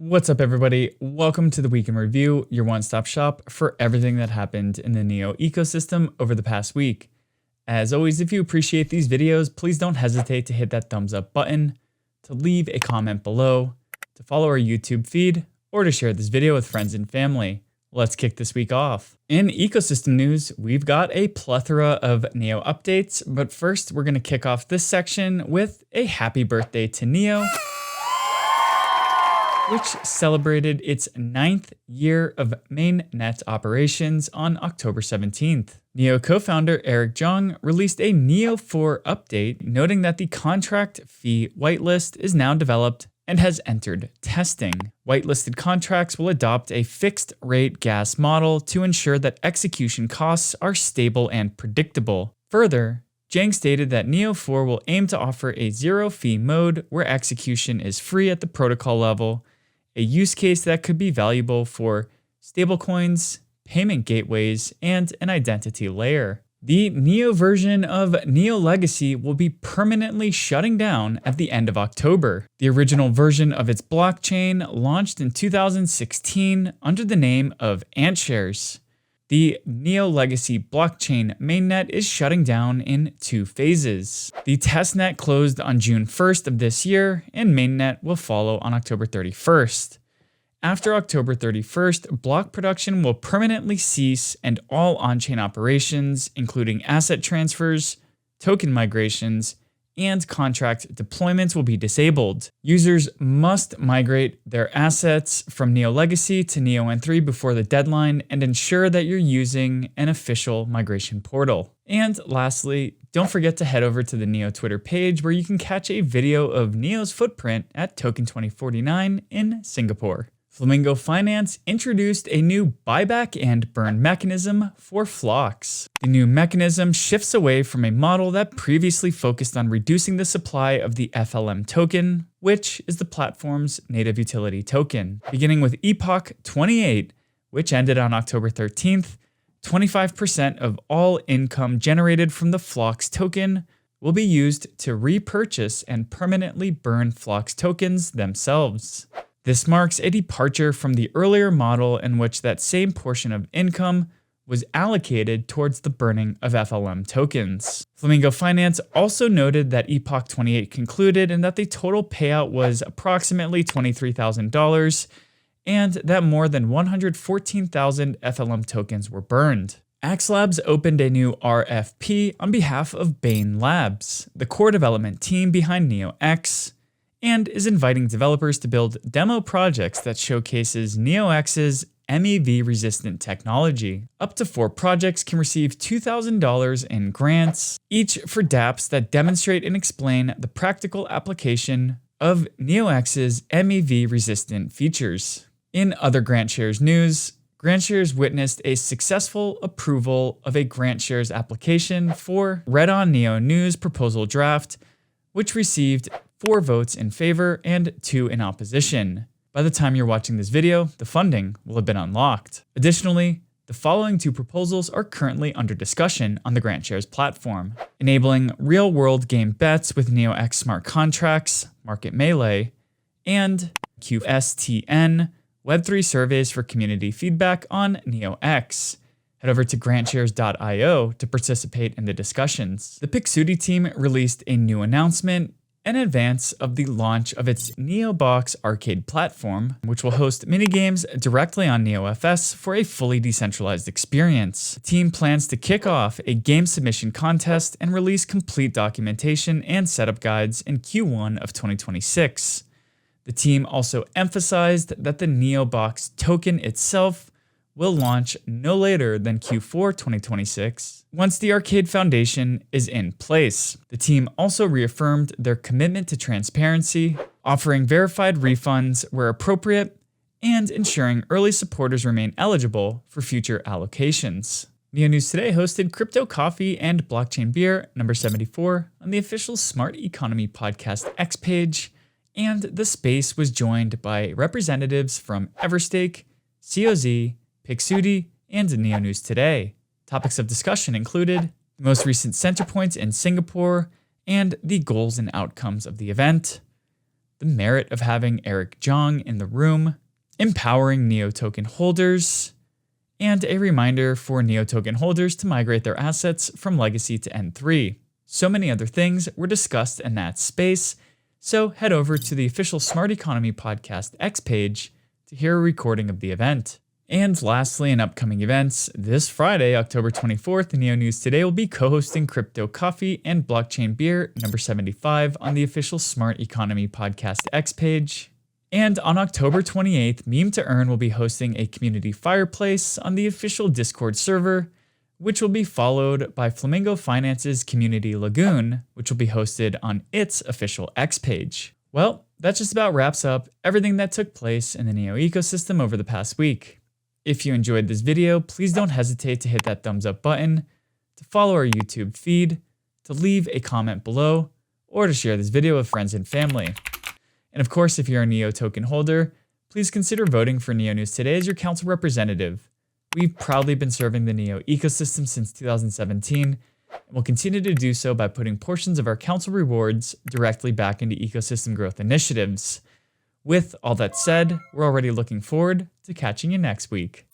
What's up, everybody? Welcome to the Week in Review, your one-stop shop for everything that happened in the NEO ecosystem over the past week. As always, if you appreciate these videos, please don't hesitate to hit that thumbs up button, to leave a comment below, to follow our YouTube feed, or to share this video with friends and family. Let's kick this week off. In ecosystem news, we've got a plethora of NEO updates, but first we're going to kick off this section with a happy birthday to NEO, which celebrated its 9th year of MainNet operations on October 17th. NEO co-founder Eric Zhang released a Neo 4 update, noting that the contract fee whitelist is now developed and has entered testing. Whitelisted contracts will adopt a fixed rate gas model to ensure that execution costs are stable and predictable. Further, Zhang stated that Neo 4 will aim to offer a zero-fee mode where execution is free at the protocol level, a use case that could be valuable for stablecoins, payment gateways, and an identity layer. The Neo version of Neo Legacy will be permanently shutting down at the end of October. The original version of its blockchain launched in 2016 under the name of GrantShares. The Neo Legacy blockchain mainnet is shutting down in 2 phases. The testnet closed on June 1st of this year, and mainnet will follow on October 31st. After October 31st, block production will permanently cease and all on-chain operations, including asset transfers, token migrations, and contract deployments will be disabled. Users must migrate their assets from Neo Legacy to Neo N3 before the deadline and ensure that you're using an official migration portal. And lastly, don't forget to head over to the Neo Twitter page where you can catch a video of Neo's footprint at Token 2049 in Singapore. Flamingo Finance introduced a new buyback and burn mechanism for flocks. The new mechanism shifts away from a model that previously focused on reducing the supply of the FLM token, which is the platform's native utility token. Beginning with Epoch 28, which ended on October 13th, 25% of all income generated from the Flocks token will be used to repurchase and permanently burn Flocks tokens themselves. This marks a departure from the earlier model in which that same portion of income was allocated towards the burning of FLM tokens. Flamingo Finance also noted that Epoch 28 concluded and that the total payout was approximately $23,000 and that more than 114,000 FLM tokens were burned. Axe Labs opened a new RFP on behalf of Bain Labs, the core development team behind NeoX, and is inviting developers to build demo projects that showcases NeoX's MEV-resistant technology. Up to 4 projects can receive $2,000 in grants, each for dApps that demonstrate and explain the practical application of NeoX's MEV-resistant features. In other GrantShares news, GrantShares witnessed a successful approval of a GrantShares application for Read on Neo News proposal draft, which received 4 votes in favor and 2 in opposition. By the time you're watching this video, the funding will have been unlocked. Additionally, the following 2 proposals are currently under discussion on the GrantShares platform: enabling real-world game bets with NeoX smart contracts, Market Melee, and QSTN, Web3 surveys for community feedback on NeoX. Head over to GrantShares.io to participate in the discussions. The Pixudi team released a new announcement in advance of the launch of its NEOBOX arcade platform, which will host minigames directly on NeoFS for a fully decentralized experience. The team plans to kick off a game submission contest and release complete documentation and setup guides in Q1 of 2026. The team also emphasized that the NEOBOX token itself will launch no later than Q4 2026 once the arcade foundation is in place. The team also reaffirmed their commitment to transparency, offering verified refunds where appropriate, and ensuring early supporters remain eligible for future allocations. Neo News Today hosted Crypto Coffee and Blockchain Beer number 74 on the official Smart Economy Podcast X page, and the space was joined by representatives from Everstake, COZ, Pixudi, and Neo News Today. Topics of discussion included the most recent center points in Singapore and the goals and outcomes of the event, the merit of having Eric Zhang in the room, empowering NEO token holders, and a reminder for NEO token holders to migrate their assets from Legacy to N3. So many other things were discussed in that space, so head over to the official Smart Economy Podcast X page to hear a recording of the event. And lastly, in upcoming events, this Friday, October 24th, NEO News Today will be co-hosting Crypto Coffee and Blockchain Beer number 75 on the official Smart Economy Podcast X page. And on October 28th, Meme to Earn will be hosting a community fireplace on the official Discord server, which will be followed by Flamingo Finance's Community Lagoon, which will be hosted on its official X page. Well, that just about wraps up everything that took place in the NEO ecosystem over the past week. If you enjoyed this video, please don't hesitate to hit that thumbs up button, to follow our YouTube feed, to leave a comment below, or to share this video with friends and family. And of course, if you're a NEO token holder, please consider voting for NEO News Today as your council representative. We've proudly been serving the NEO ecosystem since 2017, and we'll continue to do so by putting portions of our council rewards directly back into ecosystem growth initiatives. With all that said, we're already looking forward to catching you next week.